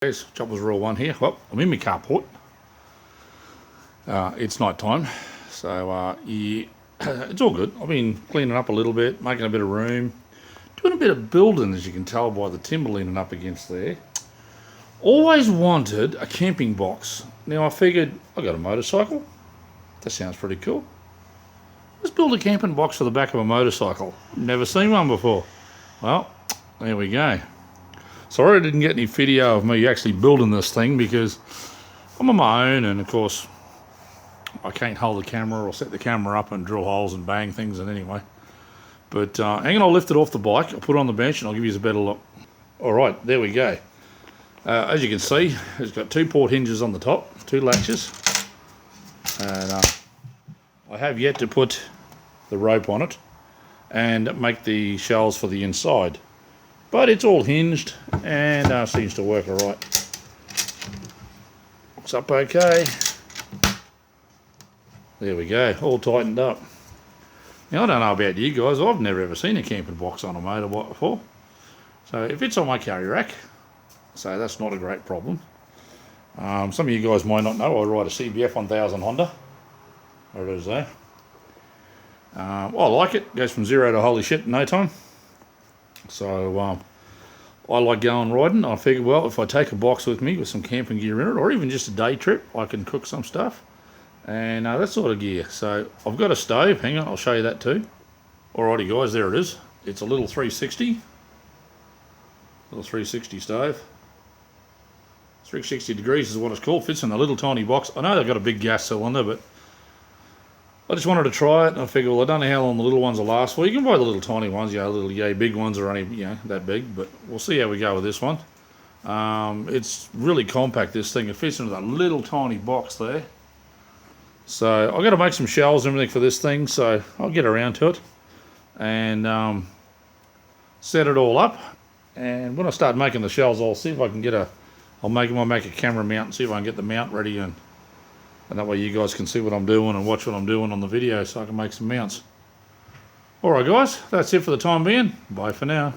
There's Chopper's Rule 1 here. Well, I'm in my carport. It's night time, so yeah, it's all good. I've been cleaning up a little bit, making a bit of room, doing a bit of building, as you can tell by the timber leaning up against there. Always wanted a camping box. Now I figured, I got a motorcycle. That sounds pretty cool. Let's build a camping box for the back of a motorcycle. Never seen one before. Well, there we go. Sorry I didn't get any video of me actually building this thing because I'm on my own, and of course I can't hold the camera or set the camera up and drill holes and bang things in anyway. But hang on, I'll lift it off the bike, I'll put it on the bench and I'll give you a better look. Alright, there we go. As you can see, it's got two port hinges on the top, two latches. And I have yet to put the rope on it and make the shelves for the inside. But it's all hinged and seems to work alright. Looks up okay. There we go, all tightened up. Now I don't know about you guys, I've never ever seen a camping box on a motorbike before. So it fits on my carry rack, so that's not a great problem. Some of you guys might not know I ride a CBF 1000 Honda. There it is there. I like it, goes from zero to holy shit in no time. So I like going riding. I figured, well, if I take a box with me with some camping gear in it, or even just a day trip, I can cook some stuff and that sort of gear. So I've got a stove, hang on, I'll show you that too. Alrighty guys, there it is. It's a little 360 stove. 360 degrees is what it's called. Fits in a little tiny box. I know they've got a big gas cylinder, but I just wanted to try it, and I figured, well, I don't know how long the little ones will last. Well, you can buy the little tiny ones, little yay big ones are only, that big, but we'll see how we go with this one. It's really compact, this thing. It fits into that little tiny box there. So I've got to make some shelves and everything for this thing, so I'll get around to it and set it all up. And when I start making the shelves, I'll see if I can get I'll make a camera mount and see if I can get the mount ready, and that way you guys can see what I'm doing and watch what I'm doing on the video so I can make some mounts. Alright guys, that's it for the time being. Bye for now.